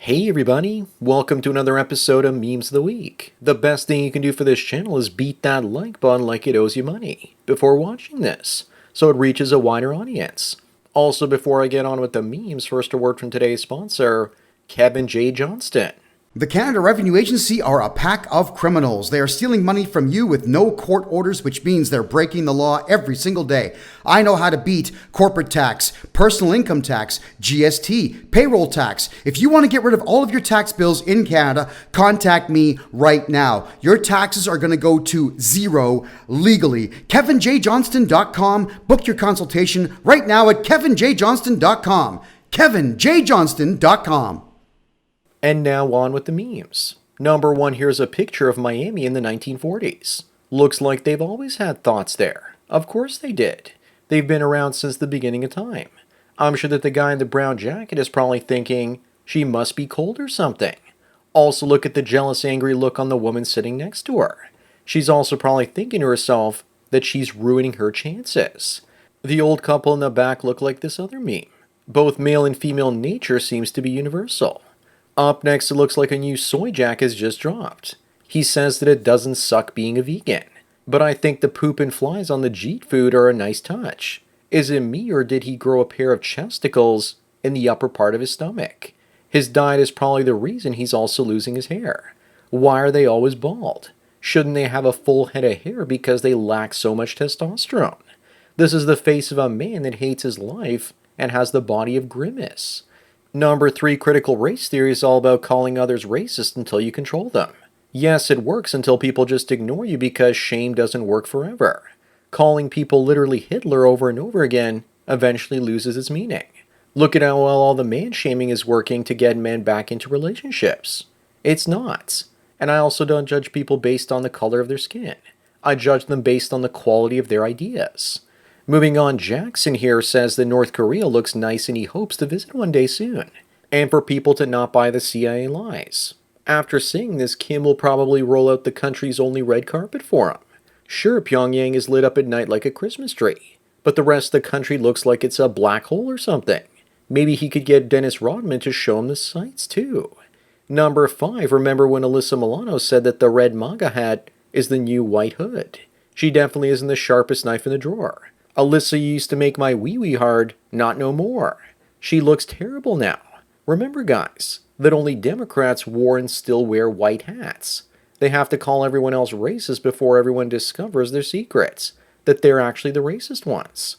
Hey everybody, welcome to another episode of Memes of the Week. The best thing you can do for this channel is beat that like button like it owes you money before watching this, so it reaches a wider audience. Also, before I get on with the memes, first a word from today's sponsor, Kevin J. Johnston. The Canada Revenue Agency are a pack of criminals. They are stealing money from you with no court orders, which means they're breaking the law every single day. I know how to beat corporate tax, personal income tax, GST, payroll tax. If you want to get rid of all of your tax bills in Canada, contact me right now. Your taxes are going to go to zero legally. KevinJJohnston.com. Book your consultation right now at KevinJJohnston.com. KevinJJohnston.com. And now on with the memes. Number one, here's a picture of Miami in the 1940s. Looks like they've always had thoughts there. Of course they did. They've been around since the beginning of time. I'm sure that the guy in the brown jacket is probably thinking, she must be cold or something. Also look at the jealous, angry look on the woman sitting next to her. She's also probably thinking to herself that she's ruining her chances. The old couple in the back look like this other meme. Both male and female nature seems to be universal. Up next, it looks like a new soy jack has just dropped. He says that it doesn't suck being a vegan, but I think the poop and flies on the Jeet food are a nice touch. Is it me, or did he grow a pair of chesticles in the upper part of his stomach? His diet is probably the reason he's also losing his hair. Why are they always bald? Shouldn't they have a full head of hair because they lack so much testosterone? This is the face of a man that hates his life and has the body of Grimace. Number 3, critical race theory is all about calling others racist until you control them. Yes, it works until people just ignore you because shame doesn't work forever. Calling people literally Hitler over and over again eventually loses its meaning. Look at how well all the man-shaming is working to get men back into relationships. It's not. And I also don't judge people based on the color of their skin. I judge them based on the quality of their ideas. Moving on, Jackson here says that North Korea looks nice and he hopes to visit one day soon. And for people to not buy the CIA lies. After seeing this, Kim will probably roll out the country's only red carpet for him. Sure, Pyongyang is lit up at night like a Christmas tree, but the rest of the country looks like it's a black hole or something. Maybe he could get Dennis Rodman to show him the sights too. Number 5, remember when Alyssa Milano said that the red MAGA hat is the new white hood? She definitely isn't the sharpest knife in the drawer. Alyssa used to make my wee-wee hard, not no more. She looks terrible now. Remember, guys, that only Democrats wore and still wear white hats. They have to call everyone else racist before everyone discovers their secrets, that they're actually the racist ones.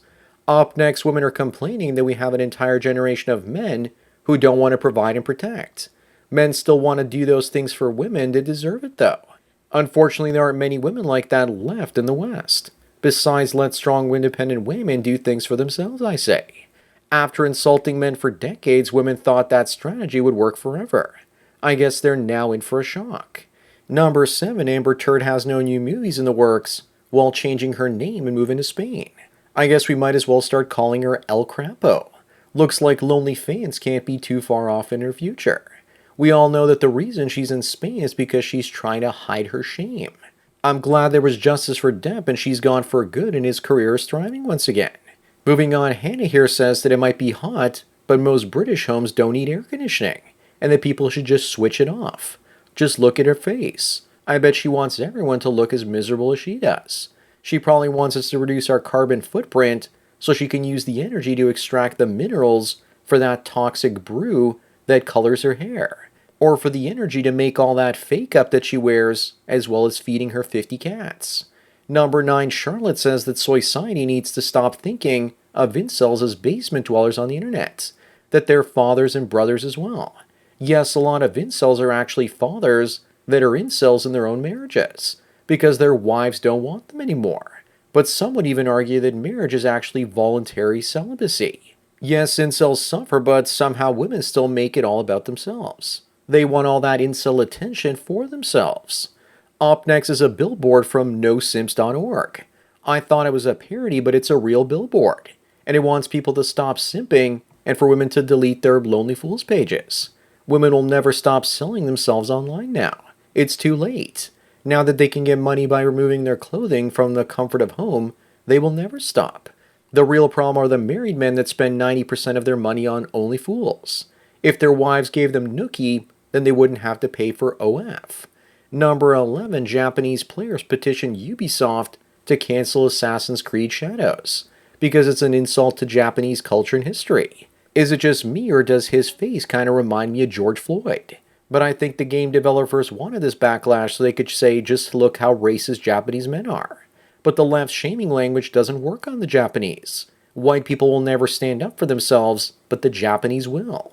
Up next, women are complaining that we have an entire generation of men who don't want to provide and protect. Men still want to do those things for women to deserve it, though. Unfortunately, there aren't many women like that left in the West. Besides, let strong, independent women do things for themselves, I say. After insulting men for decades, women thought that strategy would work forever. I guess they're now in for a shock. Number 7, Amber Turd has no new movies in the works while changing her name and moving to Spain. I guess we might as well start calling her El Crapo. Looks like lonely fans can't be too far off in her future. We all know that the reason she's in Spain is because she's trying to hide her shame. I'm glad there was justice for Depp and she's gone for good and his career is thriving once again. Moving on, Hannah here says that it might be hot, but most British homes don't need air conditioning, and that people should just switch it off. Just look at her face. I bet she wants everyone to look as miserable as she does. She probably wants us to reduce our carbon footprint so she can use the energy to extract the minerals for that toxic brew that colors her hair. Or for the energy to make all that fake up that she wears, as well as feeding her 50 cats. Number 9, Charlotte says that society needs to stop thinking of incels as basement dwellers on the internet, that they're fathers and brothers as well. Yes, a lot of incels are actually fathers that are incels in their own marriages, because their wives don't want them anymore. But some would even argue that marriage is actually voluntary celibacy. Yes, incels suffer, but somehow women still make it all about themselves. They want all that incel attention for themselves. Up next is a billboard from nosimps.org. I thought it was a parody, but it's a real billboard. And it wants people to stop simping and for women to delete their Lonely Fools pages. Women will never stop selling themselves online now. It's too late. Now that they can get money by removing their clothing from the comfort of home, they will never stop. The real problem are the married men that spend 90% of their money on Only Fools. If their wives gave them Nookie, then they wouldn't have to pay for OF. Number 11, Japanese players petition Ubisoft to cancel Assassin's Creed Shadows because it's an insult to Japanese culture and history. Is it just me, or does his face kind of remind me of George Floyd? But I think the game developers wanted this backlash so they could say, just look how racist Japanese men are. But the left's shaming language doesn't work on the Japanese. White people will never stand up for themselves, but the Japanese will.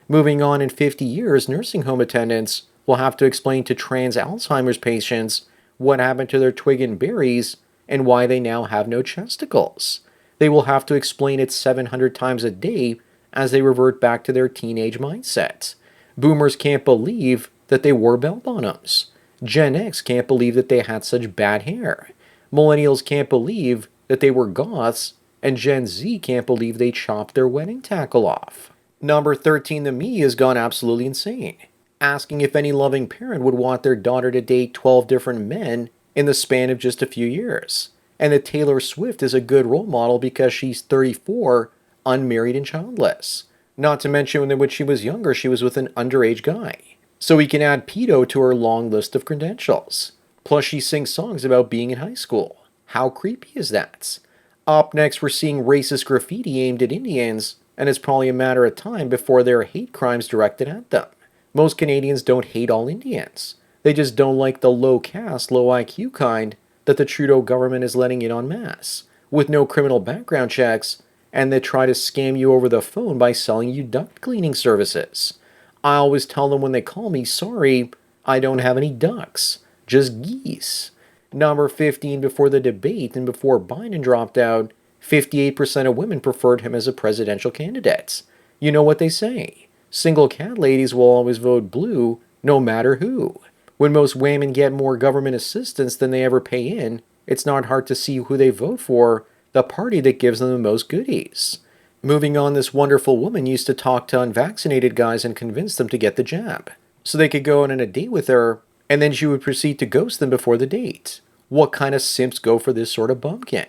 Moving on, in 50 years, nursing home attendants will have to explain to trans Alzheimer's patients what happened to their twig and berries and why they now have no chesticles. They will have to explain it 700 times a day as they revert back to their teenage mindset. Boomers can't believe that they wore bell-bottoms. Gen X can't believe that they had such bad hair. Millennials can't believe that they were goths, and Gen Z can't believe they chopped their wedding tackle off. Number 13, the media has gone absolutely insane, asking if any loving parent would want their daughter to date 12 different men in the span of just a few years, and that Taylor Swift is a good role model because she's 34, unmarried and childless. Not to mention that when she was younger, she was with an underage guy. So we can add pedo to her long list of credentials. Plus she sings songs about being in high school. How creepy is that? Up next, we're seeing racist graffiti aimed at Indians, and it's probably a matter of time before there are hate crimes directed at them. Most Canadians don't hate all Indians. They just don't like the low caste, low IQ kind that the Trudeau government is letting in en masse, with no criminal background checks, and they try to scam you over the phone by selling you duct cleaning services. I always tell them when they call me, sorry, I don't have any ducks, just geese. Number 15, before the debate and before Biden dropped out, 58% of women preferred him as a presidential candidate. You know what they say? Single cat ladies will always vote blue, no matter who. When most women get more government assistance than they ever pay in, it's not hard to see who they vote for, the party that gives them the most goodies. Moving on, this wonderful woman used to talk to unvaccinated guys and convince them to get the jab, so they could go on a date with her, and then she would proceed to ghost them before the date. What kind of simps go for this sort of bumpkin?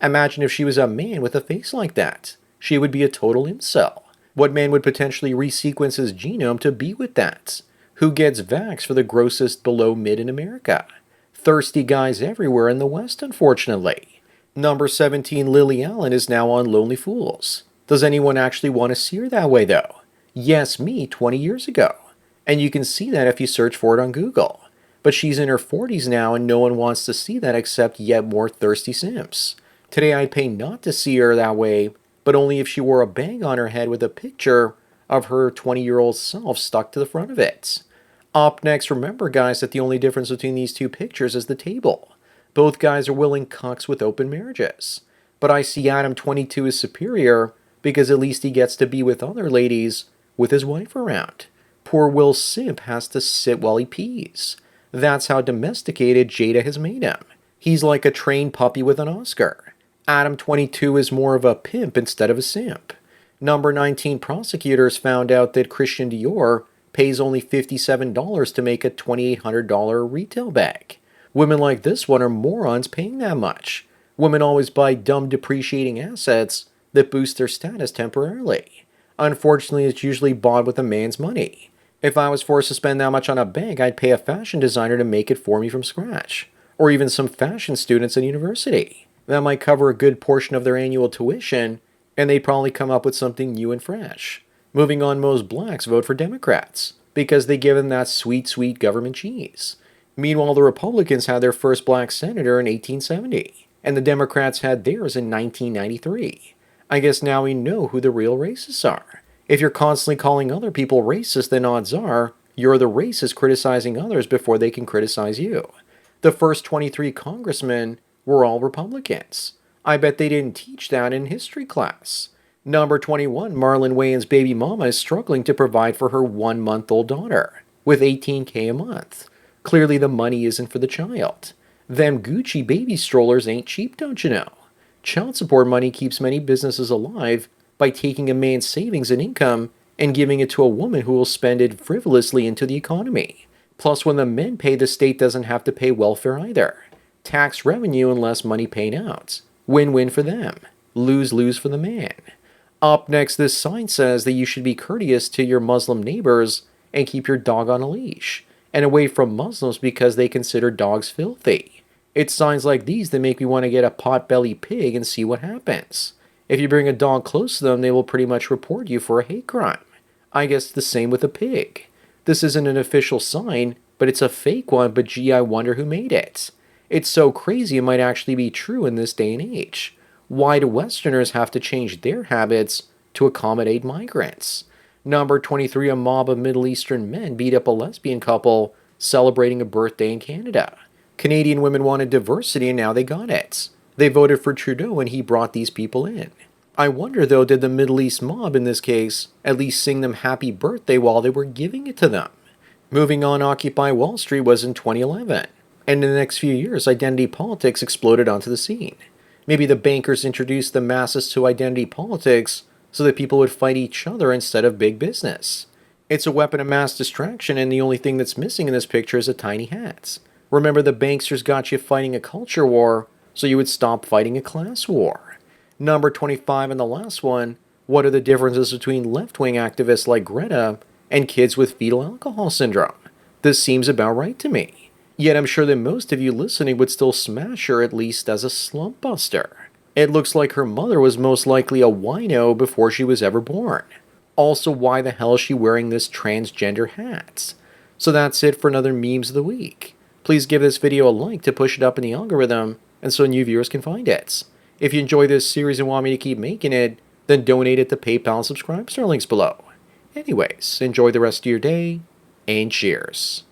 Imagine if she was a man with a face like that. She would be a total incel. What man would potentially resequence his genome to be with that? Who gets vaxxed for the grossest below mid in America? Thirsty guys everywhere in the West, unfortunately. Number 17, Lily Allen is now on Lonely Fools. Does anyone actually want to see her that way, though? Yes, me, 20 years ago. And you can see that if you search for it on Google. But she's in her 40s now, and no one wants to see that except yet more thirsty simps. Today I'd pay not to see her that way, but only if she wore a bang on her head with a picture of her 20-year-old self stuck to the front of it. Up next, remember guys that the only difference between these two pictures is the table. Both guys are willing cucks with open marriages. But I see Adam 22 is superior because at least he gets to be with other ladies with his wife around. Poor Will Simp has to sit while he pees. That's how domesticated Jada has made him. He's like a trained puppy with an Oscar. Adam 22 is more of a pimp instead of a simp. Number 19, prosecutors found out that Christian Dior pays only $57 to make a $2,800 retail bag. Women like this one are morons paying that much. Women always buy dumb depreciating assets that boost their status temporarily. Unfortunately, it's usually bought with a man's money. If I was forced to spend that much on a bag, I'd pay a fashion designer to make it for me from scratch. Or even some fashion students at university. That might cover a good portion of their annual tuition, and they'd probably come up with something new and fresh. Moving on, most blacks vote for Democrats because they give them that sweet, sweet government cheese. Meanwhile, the Republicans had their first black senator in 1870, and the Democrats had theirs in 1993. I guess now we know who the real racists are. If you're constantly calling other people racist, then odds are you're the racist criticizing others before they can criticize you. The first 23 congressmen were all Republicans. I bet they didn't teach that in history class. Number 21, Marlon Wayans' baby mama is struggling to provide for her 1-month-old daughter with $18K a month. Clearly the money isn't for the child. Them Gucci baby strollers ain't cheap, don't you know? Child support money keeps many businesses alive by taking a man's savings and income and giving it to a woman who will spend it frivolously into the economy. Plus, when the men pay, the state doesn't have to pay welfare either. Tax revenue and less money paid out. Win-win for them. Lose-lose for the man. Up next, this sign says that you should be courteous to your Muslim neighbors and keep your dog on a leash and away from Muslims because they consider dogs filthy. It's signs like these that make me want to get a pot-bellied pig and see what happens. If you bring a dog close to them, they will pretty much report you for a hate crime. I guess the same with a pig. This isn't an official sign, but it's a fake one, but gee, I wonder who made it. It's so crazy it might actually be true in this day and age. Why do Westerners have to change their habits to accommodate migrants? Number 23, a mob of Middle Eastern men beat up a lesbian couple celebrating a birthday in Canada. Canadian women wanted diversity and now they got it. They voted for Trudeau and he brought these people in. I wonder though, did the Middle East mob in this case at least sing them happy birthday while they were giving it to them? Moving on, Occupy Wall Street was in 2011. And in the next few years, identity politics exploded onto the scene. Maybe the bankers introduced the masses to identity politics so that people would fight each other instead of big business. It's a weapon of mass distraction, and the only thing that's missing in this picture is a tiny hat. Remember, the banksters got you fighting a culture war so you would stop fighting a class war. Number 25 and the last one, what are the differences between left-wing activists like Greta and kids with fetal alcohol syndrome? This seems about right to me. Yet I'm sure that most of you listening would still smash her at least as a slump buster. It looks like her mother was most likely a wino before she was ever born. Also, why the hell is she wearing this transgender hat? So that's it for another Memes of the Week. Please give this video a like to push it up in the algorithm and so new viewers can find it. If you enjoy this series and want me to keep making it, then donate it to PayPal and subscribe to our links below. Anyways, enjoy the rest of your day, and cheers.